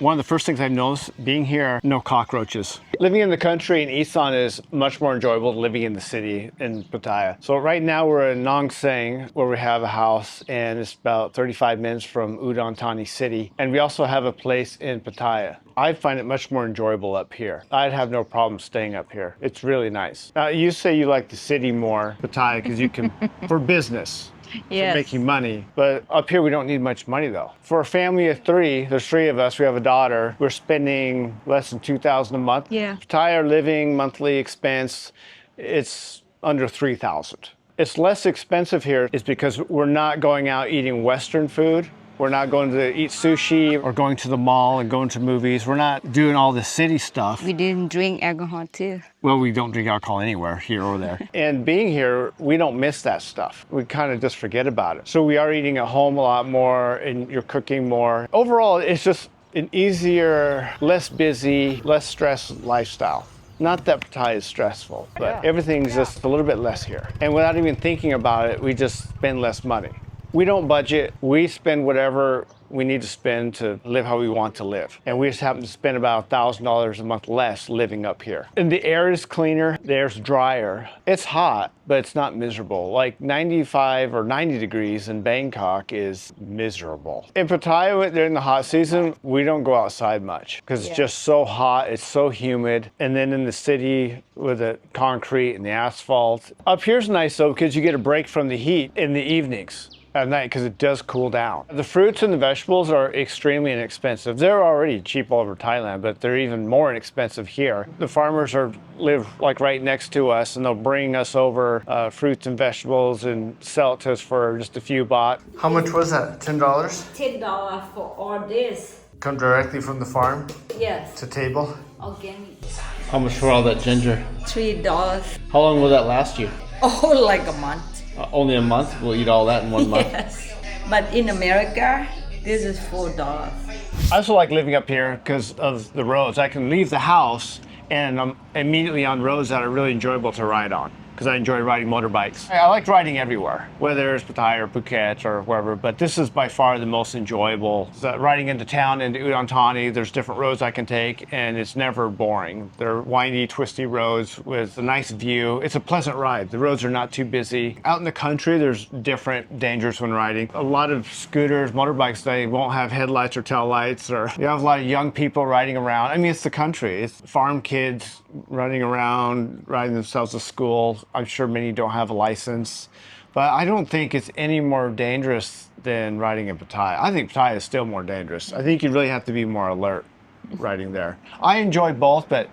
One of the first things I've noticed being here, no cockroaches. Living in the country in Isaan is much more enjoyable than living in the city in Pattaya. So right now we're in Nong Saeng, where we have a house, and it's about 35 minutes from Udon Thani city. And we also have a place in Pattaya. I find it much more enjoyable up here. I'd have no problem staying up here. It's really nice. Now, you say you like the city more, Pattaya, because you can, for business. Yes. For making money. But up here, we don't need much money though. For a family of three, there's three of us, we have a daughter, we're spending less than $2,000 a month. Yeah. Pattaya living monthly expense, it's under $3,000. It's less expensive here is because we're not going out eating Western food. We're not going to eat sushi or going to the mall and going to movies. We're not doing all the city stuff. We didn't drink alcohol too. Well, we don't drink alcohol anywhere, here or there. And being here, we don't miss that stuff. We kind of just forget about it. So we are eating at home a lot more and you're cooking more. Overall, it's just an easier, less busy, less stressed lifestyle. Not that Pattaya is stressful, but everything's just a little bit less here. And without even thinking about it, we just spend less money. We don't budget. We spend whatever we need to spend to live how we want to live. And we just happen to spend about $1,000 a month less living up here. And the air is cleaner, the air's drier. It's hot, but it's not miserable. Like 95 or 90 degrees in Bangkok is miserable. In Pattaya, during the hot season, we don't go outside much because it's just so hot, it's so humid. And then in the city with the concrete and the asphalt. Up here's nice though because you get a break from the heat in the evenings. At night because it does cool down. The fruits and the vegetables are extremely inexpensive. They're already cheap all over Thailand, but they're even more inexpensive here. The farmers live like right next to us and they'll bring us over fruits and vegetables and sell it to us for just a few baht. How much was that? $10? $10 for all this. Come directly from the farm Yes, to table? organic. How much for all that ginger? $3. How long will that last you? Oh, like a month. Only a month? We'll eat all that in 1 month? Yes. But in America, this is $4. I also like living up here because of the roads. I can leave the house and I'm immediately on roads that are really enjoyable to ride on because I enjoy riding motorbikes. I like riding everywhere, whether it's Pattaya or Phuket or wherever, but this is by far the most enjoyable. Riding into town, into Udon Thani, there's different roads I can take and it's never boring. They're windy, twisty roads with a nice view. It's a pleasant ride. The roads are not too busy. Out in the country, there's different dangers when riding. A lot of scooters, motorbikes, they won't have headlights or tail lights, or you have a lot of young people riding around. I mean, it's the country. It's farm kids running around, riding themselves to school. I'm sure many don't have a license, but I don't think it's any more dangerous than riding in Pattaya. I think Pattaya is still more dangerous. I think you really have to be more alert riding there. I enjoy both, but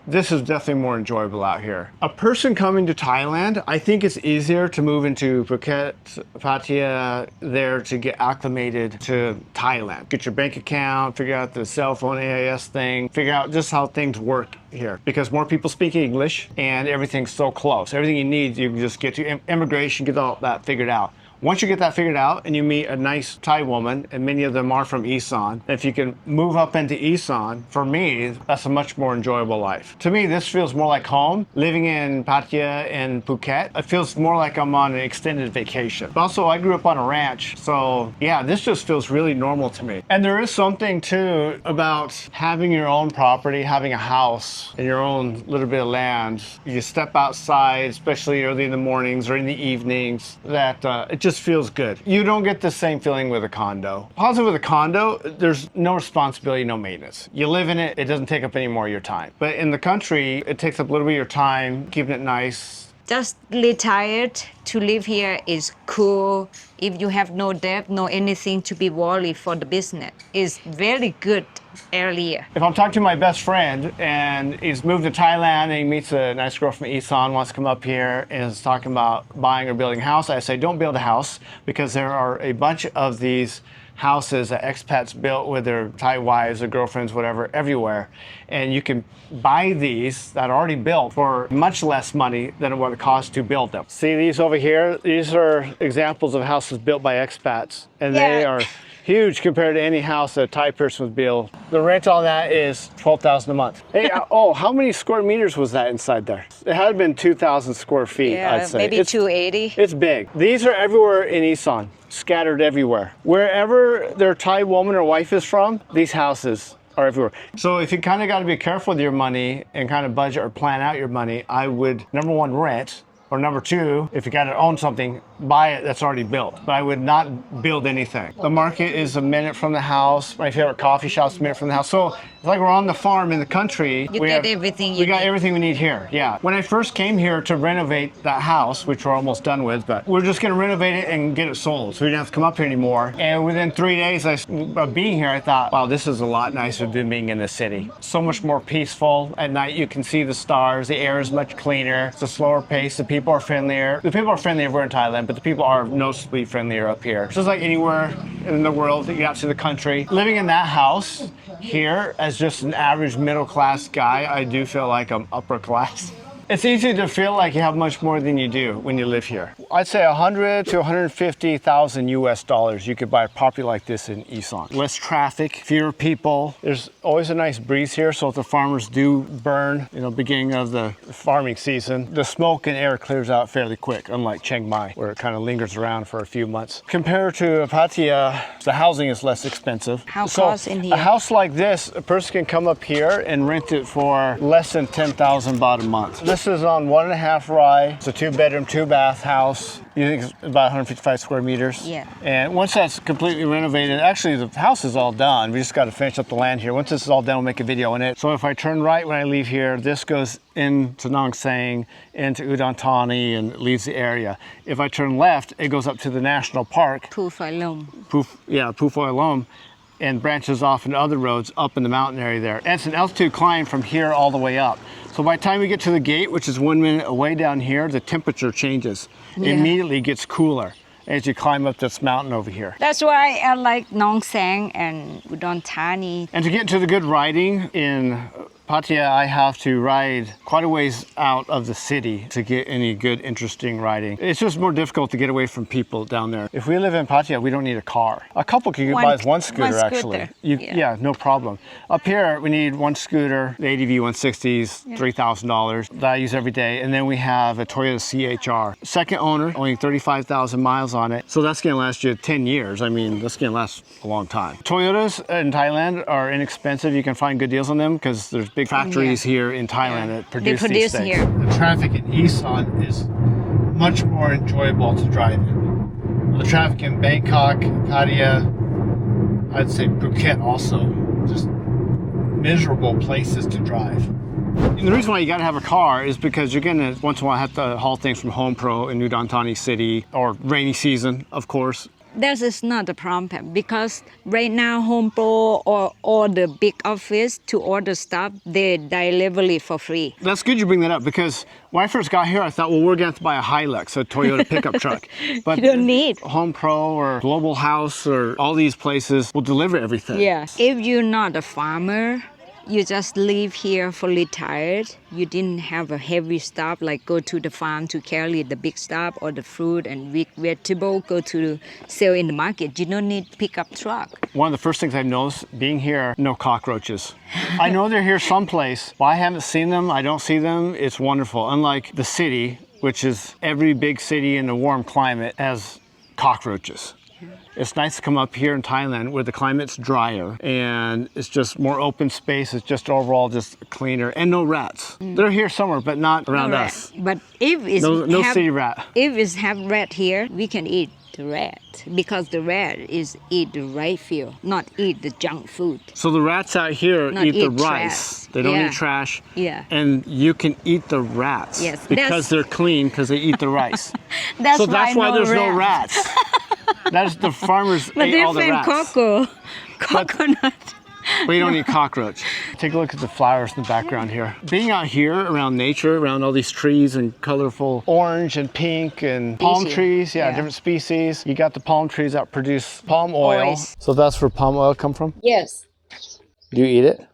this is definitely more enjoyable out here. A person coming to Thailand, I think it's easier to move into Phuket, Pattaya there to get acclimated to Thailand. Get your bank account, figure out the cell phone AIS thing, figure out just how things work here because more people speak English and everything's so close. Everything you need, you can just get to immigration, get all that figured out. Once you get that figured out and you meet a nice Thai woman, and many of them are from Isaan, if you can move up into Isaan, for me, that's a much more enjoyable life. To me, this feels more like home. Living in Pattaya and Phuket, it feels more like I'm on an extended vacation. But also, I grew up on a ranch, so yeah, this just feels really normal to me. And there is something too about having your own property, having a house and your own little bit of land. You step outside, especially early in the mornings or in the evenings, that it just feels good. You don't get the same feeling with a condo. Positive with a condo, there's no responsibility, no maintenance. You live in it, it doesn't take up any more of your time. But in the country, it takes up a little bit of your time, keeping it nice. Just retired to live here is cool. If you have no debt, no anything to be worried for the business, it's very good area. If I'm talking to my best friend and he's moved to Thailand and he meets a nice girl from Isaan, wants to come up here and is talking about buying or building a house, I say don't build a house because there are a bunch of these houses that expats built with their Thai wives or girlfriends, whatever, everywhere. And you can buy these that are already built for much less money than what it costs to build them. See these over here? These are examples of houses built by expats. And they are huge compared to any house that a Thai person would build. The rent on that is $12,000 a month. Hey, oh, how many square meters was that inside there? It had been 2,000 square feet, I'd say. Maybe 280. It's big. These are everywhere in Isaan, scattered everywhere. Wherever their Thai woman or wife is from, these houses are everywhere. So if you kind of got to be careful with your money and kind of budget or plan out your money, I would, number one, rent. Or number two, if you got to own something, buy it that's already built. But I would not build anything. The market is a minute from the house. My favorite coffee shop's a minute from the house. So it's like we're on the farm in the country. You get everything you We got need. everything we need here, yeah. When I first came here to renovate that house, which we're almost done with, but we're just gonna renovate it and get it sold. So we didn't have to come up here anymore. And within 3 days of being here, I thought, wow, this is a lot nicer than being in the city. So much more peaceful. At night, you can see the stars. The air is much cleaner. It's a slower pace. The people are friendlier. The people are friendly everywhere in Thailand, but the people are noticeably friendlier up here. Just like anywhere in the world, you get out to the country. Living in that house here as just an average middle class guy, I do feel like I'm upper class. It's easy to feel like you have much more than you do when you live here. I'd say 100 to 150,000 US dollars you could buy a property like this in Isaan. Less traffic, fewer people. There's always a nice breeze here, so if the farmers do burn, beginning of the farming season, the smoke and air clears out fairly quick, unlike Chiang Mai, where it kind of lingers around for a few months. Compared to Pattaya, the housing is less expensive. How cost in here? A house like this, a person can come up here and rent it for less than 10,000 baht a month. This is on 1.5 rai. It's a 2-bedroom, 2-bath house. You think it's about 155 square meters? Yeah. And once that's completely renovated, actually the house is all done. We just got to finish up the land here. Once this is all done, we'll make a video on it. So if I turn right when I leave here, this goes into Nong Saeng, into Udon Thani, and leaves the area. If I turn left, it goes up to the national park. Phu Phai Lom. Phu Phoi Lom, and branches off into other roads up in the mountain area there. And it's an altitude climb from here all the way up. So by the time we get to the gate, which is 1 minute away down here, the temperature changes. Yeah. Immediately gets cooler as you climb up this mountain over here. That's why I like Nong Saeng and Udon Thani. And to get into the good riding in Pattaya, I have to ride quite a ways out of the city to get any good, interesting riding. It's just more difficult to get away from people down there. If we live in Pattaya, we don't need a car. A couple can buy us one scooter, actually. Yeah, no problem. Up here, we need one scooter, the ADV 160s, $3,000 that I use every day. And then we have a Toyota CHR. Second owner, only 35,000 miles on it. So that's gonna last you 10 years. I mean, that's gonna last a long time. Toyotas in Thailand are inexpensive. You can find good deals on them because there's big factories here in Thailand that produce these things. Here. The traffic in Isaan is much more enjoyable to drive in. The traffic in Bangkok, Pattaya, I'd say Phuket also, just miserable places to drive. And the reason why you got to have a car is because you're going to once in a while have to haul things from Home Pro in Udon Thani City, or rainy season, of course. That is not a problem because right now Home Pro or all the big office to order stuff, they deliver it for free. That's good you bring that up because when I first got here, I thought, well, we're going to have to buy a Hilux, a Toyota pickup truck. But You don't need. Home Pro or Global House or all these places will deliver everything. Yeah. If you're not a farmer, you just live here for retired. You didn't have a heavy stuff like go to the farm to carry the big stuff or the fruit and big vegetable, go to sell in the market. You don't need pickup truck. One of the first things I've noticed being here, no cockroaches. I know they're here someplace, but I haven't seen them. I don't see them. It's wonderful. Unlike the city, which is every big city in a warm climate has cockroaches. It's nice to come up here in Thailand where the climate's drier and it's just more open space. It's just overall just cleaner and no rats. They're here somewhere, but not around us. But if it's No city rat. If it's have rat here, we can eat the rat because the rat is eat the right field, not eat the junk food. So the rats out here Not eat the eat rice. trash. They don't Yeah. eat trash. Yeah. And you can eat the rats. Yes, Because they're clean because they eat the rice. That's So that's why there's no rats. That's the farmers But ate all the different rats. coconut. But you don't need cockroach. Take a look at the flowers in the background here. Being out here around nature, around all these trees and colorful orange and pink and palm Species. trees, Yeah. different species. You got the palm trees that produce palm oil. Oils. So that's where palm oil come from? Yes, Do you eat it?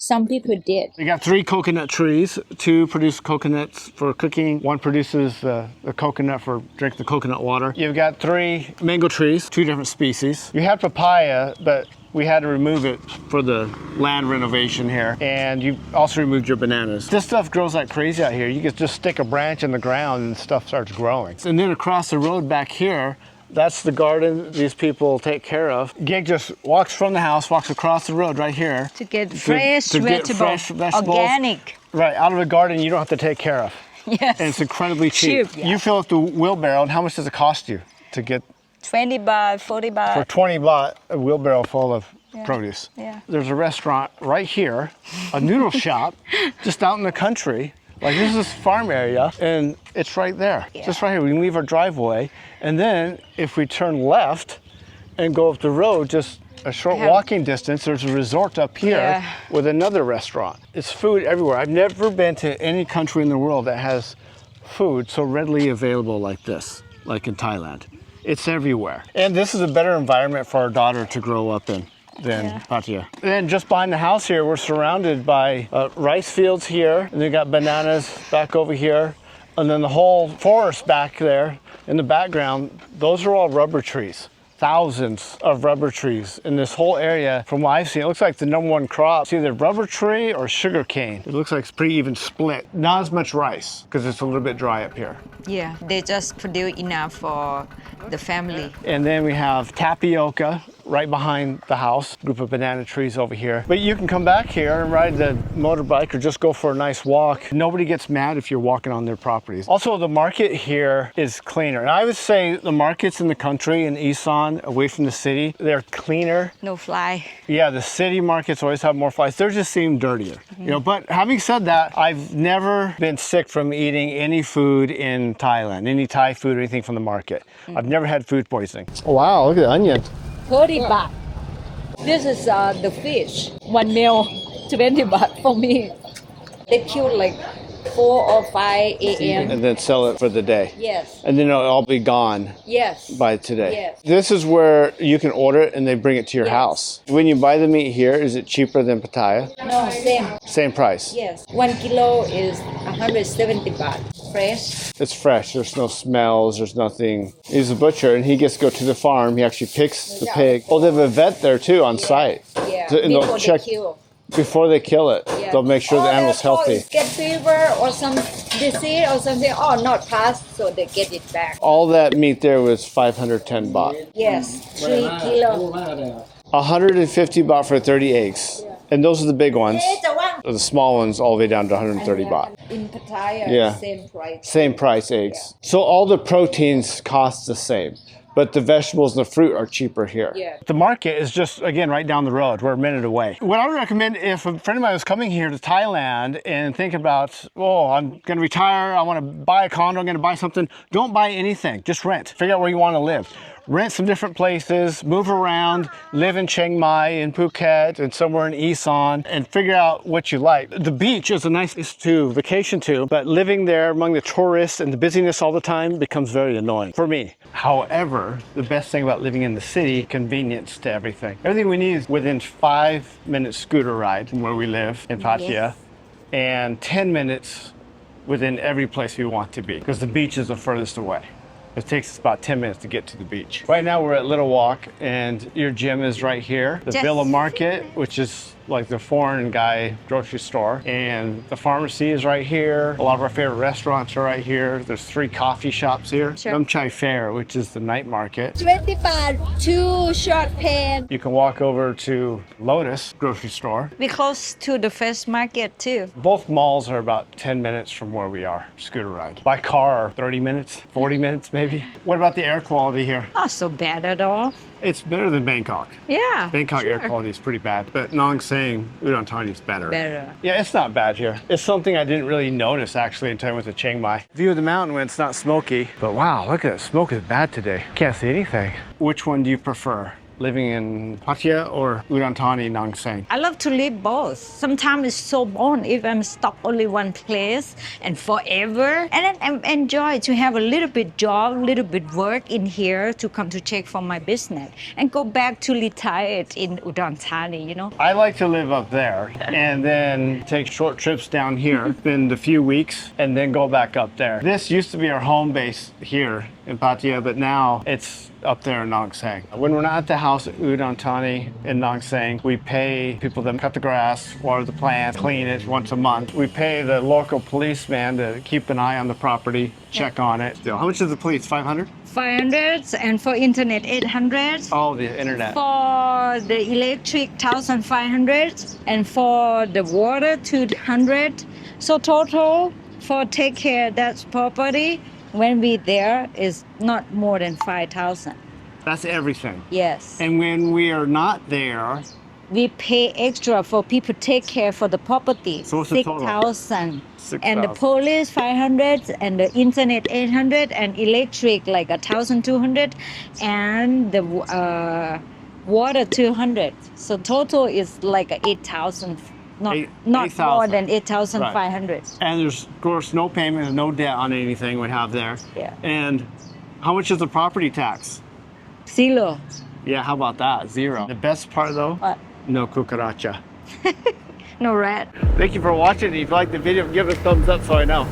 some people did. We got 3 coconut trees. 2 produce coconuts for cooking. 1 produces the coconut for drinking the coconut water. You've got 3 mango trees, 2 different species. You have papaya, but we had to remove it for the land renovation here. And you also removed your bananas. This stuff grows like crazy out here. You can just stick a branch in the ground and stuff starts growing. And then across the road back here, That's the garden these people take care of. Gig just walks from the house, walks across the road right here. To get fresh to get vegetables, fresh vegetables. organic. Right, out of a garden you don't have to take care of. Yes. And it's incredibly cheap. Yeah. You fill up the wheelbarrow, and how much does it cost you to get 20 baht, 40 baht. for 20 baht a wheelbarrow full of produce? Yeah. There's a restaurant right here, a noodle shop, just out in the country. Like this is farm area, and it's right there, just right here. We can leave our driveway, and then if we turn left and go up the road, just a short walking distance, there's a resort up here with another restaurant. It's food everywhere. I've never been to any country in the world that has food so readily available like this, like in Thailand. It's everywhere. And this is a better environment for our daughter to grow up in than Pattaya. And just behind the house here, we're surrounded by rice fields here, and they got bananas back over here, and then the whole forest back there in the background, those are all rubber trees. Thousands of rubber trees in this whole area. From what I've seen, it looks like the #1 crop. It's either rubber tree or sugar cane. It looks like it's pretty even split. Not as much rice, because it's a little bit dry up here. Yeah, they just produce enough for the family. And then we have tapioca right behind the house, group of banana trees over here. But you can come back here and ride the motorbike or just go for a nice walk. Nobody gets mad if you're walking on their properties. Also, the market here is cleaner. And I would say the markets in the country in Isaan, away from the city, they're cleaner. No fly. Yeah, the city markets always have more flies. They just seem dirtier. You know, but having said that, I've never been sick from eating any food in Thailand, any Thai food or anything from the market. I've never had food poisoning. Wow, look at the onion. 30 baht. This is the fish. One meal, 20 baht for me. They kill like 4 or 5 a.m. And then sell it for the day. Yes. And then it'll all be gone Yes. by today. Yes. This is where you can order it and they bring it to your house. When you buy the meat here, is it cheaper than Pattaya? No, same. Same price. Yes. 1 kilo is 170 baht. Fresh. It's fresh. There's no smells. There's nothing. He's a butcher and he gets to go to the farm. He actually picks the pig. Oh, they have a vet there too on site. Yeah. And they'll Before check they kill. before they kill it. Yeah. They'll make sure the animal's their healthy. toys get fever or some disease or something. Oh, not passed, so they get it back. All that meat there was 510 baht. Yes. 3 kilo. 150 baht for 30 eggs. And those are the big ones. It's the one. The small ones all the way down to 130 baht. In Pattaya, Yeah. same price. Same price eggs. So all the proteins cost the same, but the vegetables and the fruit are cheaper here. Yeah. The market is just, again, right down the road. We're a minute away. What I would recommend if a friend of mine was coming here to Thailand and think about, oh, I'm going to retire, I want to buy a condo, I'm going to buy something, don't buy anything. Just rent. Figure out where you want to live. Rent some different places, move around, live in Chiang Mai, in Phuket, and somewhere in Isaan, and figure out what you like. The beach is a nice place to vacation to, but living there among the tourists and the busyness all the time becomes very annoying for me. However, the best thing about living in the city, convenience to everything. Everything we need is within 5-minute scooter ride from where we live in Pattaya, and 10 minutes within every place we want to be, because the beach is the furthest away. It takes us about 10 minutes to get to the beach. Right now we're at Little Walk and your gym is right here. The Villa Market, which is like the foreign guy grocery store. And the pharmacy is right here. A lot of our favorite restaurants are right here. There's 3 coffee shops here. Nong Saeng Fair, which is the night market. 20 baht, 2 short pen. You can walk over to Lotus grocery store. We close to the fish market too. Both malls are about 10 minutes from where we are, scooter ride. By car, 30 minutes, 40 minutes maybe. What about the air quality here? Not so bad at all. It's better than Bangkok. Yeah. Bangkok air quality is pretty bad, but Nong Saeng, Udon Thani is better. Better. Yeah, it's not bad here. It's something I didn't really notice actually until I went to Chiang Mai. View of the mountain when it's not smoky, but wow, look at it. Smoke is bad today. Can't see anything. Which one do you prefer? Living in Pattaya or Udon Thani, Nong Saeng? I love to live both. Sometimes it's so boring if I'm stuck only one place and forever. And then I enjoy to have a little bit job, little bit work in here to come to check for my business and go back to retired in Udon Thani, you know. I like to live up there and then take short trips down here, spend a few weeks, and then go back up there. This used to be our home base here in Pattaya, but now it's up there in Nong Saeng. When we're not at the house at Udon Thani in Nong Saeng, we pay people that cut the grass, water the plants, clean it once a month. We pay the local policeman to keep an eye on the property, check on it. How much is the police? 500? 500 and for internet 800. Oh, the internet. For the electric 1,500 and for the water 200. So total for take care of that property when we there is not more than 5,000. That's everything. Yes. And when we are not there, We pay extra for people take care for the property. So what's the total? 6,000. 6,000. And the police 500 and the internet 800 and electric like 1,200 and the water 200. So total is like 8,000. Not more 8,000. than 8,500. and there's of course no payment and no debt on anything we have there. Yeah. And how much is the property tax? Zero. Yeah, how about that? Zero. The best part though, What? no cucaracha. No rat. Thank you for watching. If you liked the video, give it a thumbs up so I know.